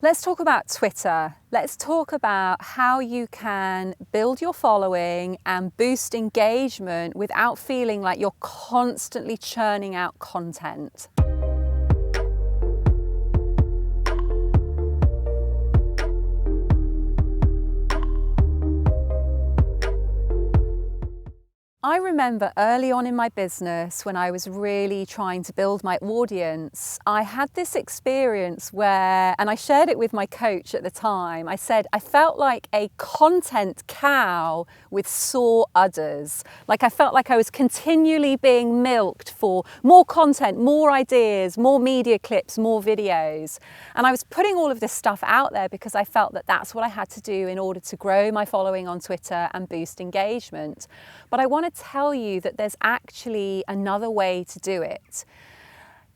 Let's talk about Twitter. Let's talk about how you can build your following and boost engagement without feeling like you're constantly churning out content. I remember early on in my business when I was really trying to build my audience, I had this experience where, and I shared it with my coach at the time, I said I felt like a content cow with sore udders. Like I felt like I was continually being milked for more content, more ideas, more media clips, more videos. And I was putting all of this stuff out there because I felt that that's what I had to do in order to grow my following on Twitter and boost engagement. But I want to tell you that there's actually another way to do it.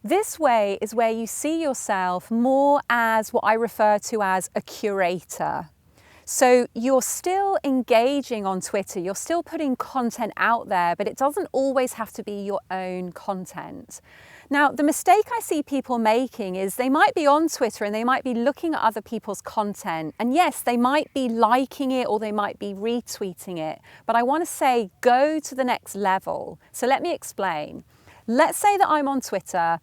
This way is where you see yourself more as what I refer to as a curator. So you're still engaging on Twitter, you're still putting content out there, but it doesn't always have to be your own content. Now, the mistake I see people making is they might be on Twitter and they might be looking at other people's content. And yes, they might be liking it or they might be retweeting it. But I want to say, go to the next level. So let me explain. Let's say that I'm on Twitter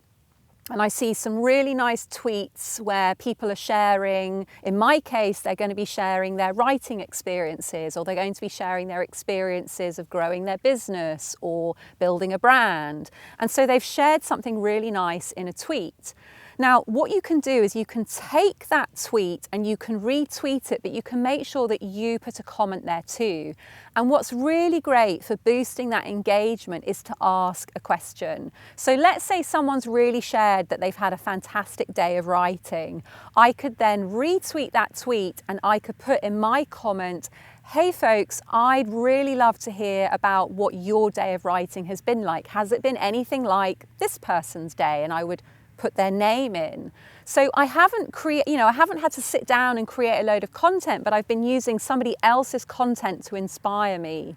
and I see some really nice tweets where people are sharing, in my case, they're going to be sharing their writing experiences, or they're going to be sharing their experiences of growing their business or building a brand. And so they've shared something really nice in a tweet. Now, what you can do is you can take that tweet and you can retweet it, but you can make sure that you put a comment there too. And what's really great for boosting that engagement is to ask a question. So let's say someone's really shared that they've had a fantastic day of writing. I could then retweet that tweet and I could put in my comment, hey folks, I'd really love to hear about what your day of writing has been like. Has it been anything like this person's day? And I would put their name in. So I haven't had to sit down and create a load of content, but I've been using somebody else's content to inspire me.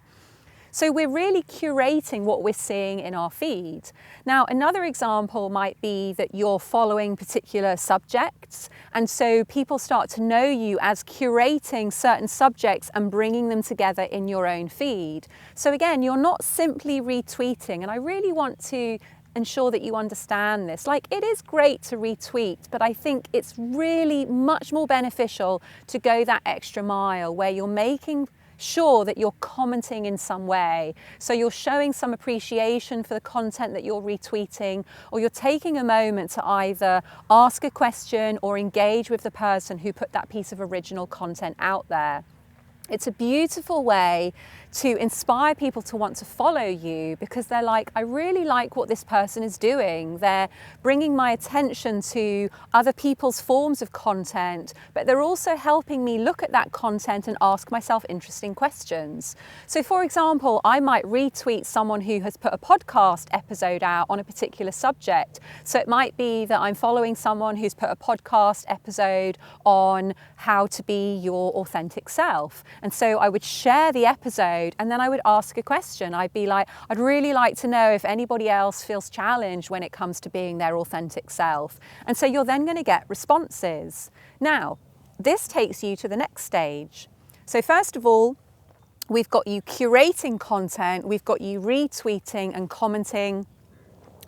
So we're really curating what we're seeing in our feed. Now, another example might be that you're following particular subjects, and so people start to know you as curating certain subjects and bringing them together in your own feed. So again, you're not simply retweeting, and I really want to ensure that you understand this. Like, it is great to retweet, but I think it's really much more beneficial to go that extra mile where you're making sure that you're commenting in some way. So you're showing some appreciation for the content that you're retweeting, or you're taking a moment to either ask a question or engage with the person who put that piece of original content out there. It's a beautiful way to inspire people to want to follow you because they're like, I really like what this person is doing. They're bringing my attention to other people's forms of content, but they're also helping me look at that content and ask myself interesting questions. So for example, I might retweet someone who has put a podcast episode out on a particular subject. So it might be that I'm following someone who's put a podcast episode on how to be your authentic self. And so I would share the episode and then I would ask a question. I'd be like, I'd really like to know if anybody else feels challenged when it comes to being their authentic self. And so you're then going to get responses. Now, this takes you to the next stage. So first of all, we've got you curating content, we've got you retweeting and commenting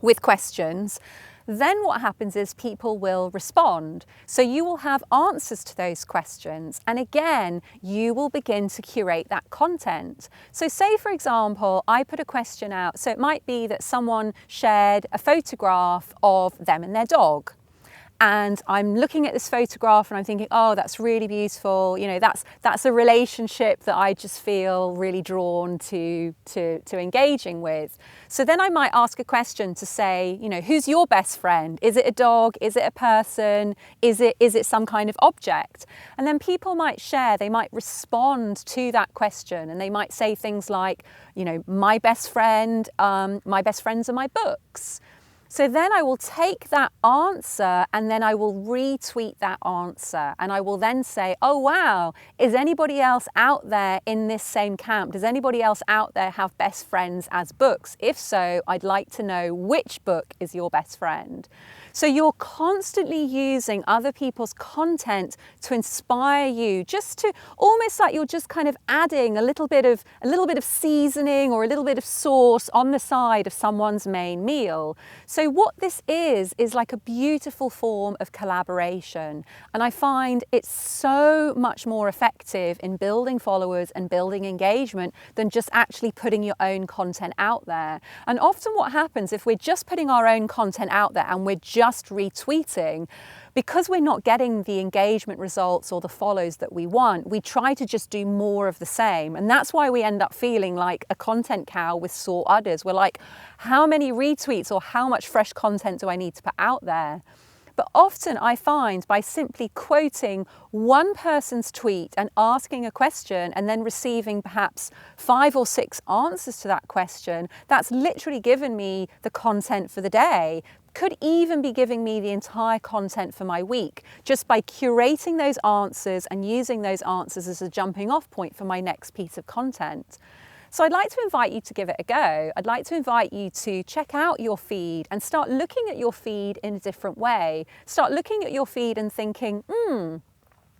with questions. Then what happens is people will respond. So you will have answers to those questions. And again, you will begin to curate that content. So say, for example, I put a question out. So it might be that someone shared a photograph of them and their dog. And I'm looking at this photograph and I'm thinking, oh, that's really beautiful. You know, that's a relationship that I just feel really drawn to engaging with. So then I might ask a question to say, you know, who's your best friend? Is it a dog? Is it a person? Is it some kind of object? And then people might share, they might respond to that question and they might say things like, you know, my best friends are my books. So then I will take that answer and then I will retweet that answer. And I will then say, oh, wow, is anybody else out there in this same camp? Does anybody else out there have best friends as books? If so, I'd like to know which book is your best friend. So you're constantly using other people's content to inspire you, just to almost like you're just kind of adding a little bit of seasoning or a little bit of sauce on the side of someone's main meal. So what this is like a beautiful form of collaboration. And I find it's so much more effective in building followers and building engagement than just actually putting your own content out there. And often what happens if we're just putting our own content out there and we're just retweeting, because we're not getting the engagement results or the follows that we want, we try to just do more of the same. And that's why we end up feeling like a content cow with sore udders. We're like, how many retweets or how much fresh content do I need to put out there? But often I find by simply quoting one person's tweet and asking a question and then receiving perhaps 5 or 6 answers to that question, that's literally given me the content for the day. Could even be giving me the entire content for my week, just by curating those answers and using those answers as a jumping off point for my next piece of content. So I'd like to invite you to give it a go. I'd like to invite you to check out your feed and start looking at your feed in a different way. Start looking at your feed and thinking,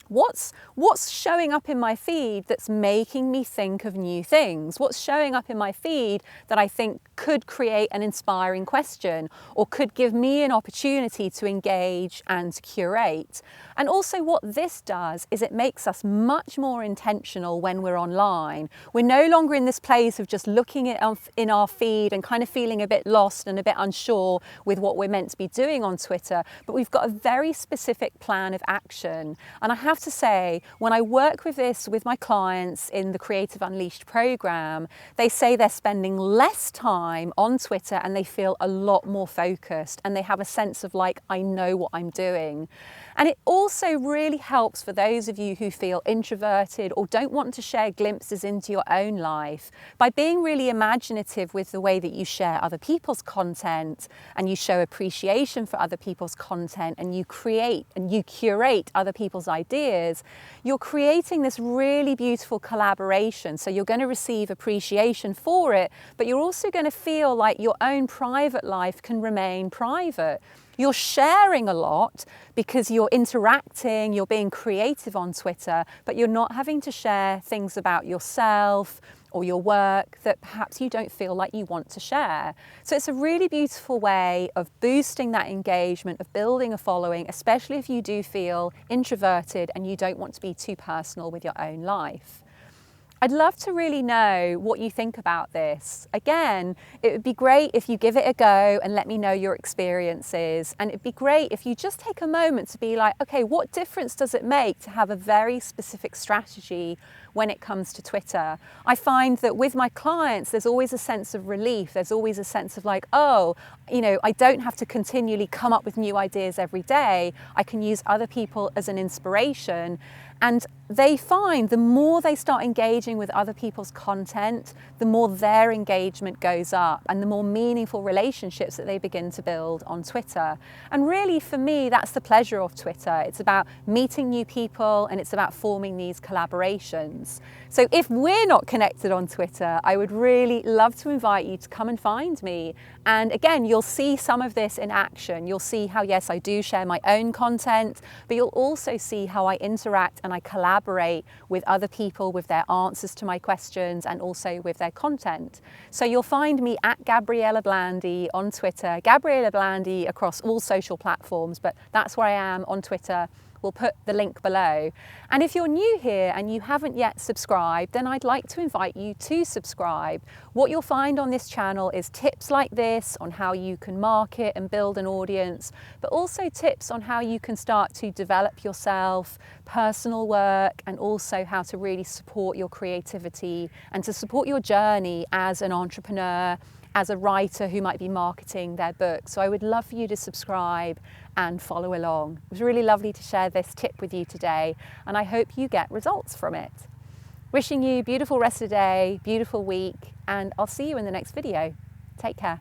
what's showing up in my feed that's making me think of new things? What's showing up in my feed that I think could create an inspiring question or could give me an opportunity to engage and curate? And also what this does is it makes us much more intentional when we're online. We're no longer in this place of just looking at in our feed and kind of feeling a bit lost and a bit unsure with what we're meant to be doing on Twitter, but we've got a very specific plan of action. And I have to say, when I work with this with my clients in the Creative Unleashed program, they say they're spending less time on Twitter and they feel a lot more focused and they have a sense of like, I know what I'm doing. And it also really helps for those of you who feel introverted or don't want to share glimpses into your own life by being really imaginative with the way that you share other people's content and you show appreciation for other people's content and you create and you curate other people's ideas. You're creating this really beautiful collaboration. So you're going to receive appreciation for it, but you're also going to feel like your own private life can remain private. You're sharing a lot because you're interacting, you're being creative on Twitter, but you're not having to share things about yourself or your work that perhaps you don't feel like you want to share. So it's a really beautiful way of boosting that engagement, of building a following, especially if you do feel introverted and you don't want to be too personal with your own life. I'd love to really know what you think about this. Again, it would be great if you give it a go and let me know your experiences. And it'd be great if you just take a moment to be like, okay, what difference does it make to have a very specific strategy when it comes to Twitter? I find that with my clients, there's always a sense of relief. There's always a sense of like, oh, you know, I don't have to continually come up with new ideas every day. I can use other people as an inspiration. And they find the more they start engaging with other people's content, the more their engagement goes up and the more meaningful relationships that they begin to build on Twitter. And really, for me, that's the pleasure of Twitter. It's about meeting new people and it's about forming these collaborations. So if we're not connected on Twitter, I would really love to invite you to come and find me. And again, you'll see some of this in action. You'll see how, yes, I do share my own content, but you'll also see how I interact and I collaborate with other people with their answers to my questions and also with their content. So you'll find me at Gabriela Blandy on Twitter, Gabriela Blandy across all social platforms, but that's where I am on Twitter. We'll put the link below. And if you're new here and you haven't yet subscribed, then I'd like to invite you to subscribe. What you'll find on this channel is tips like this on how you can market and build an audience, but also tips on how you can start to develop yourself, personal work, and also how to really support your creativity and to support your journey as an entrepreneur, as a writer who might be marketing their book. So I would love for you to subscribe and follow along. It was really lovely to share this tip with you today, and I hope you get results from it. Wishing you a beautiful rest of the day, beautiful week, and I'll see you in the next video. Take care.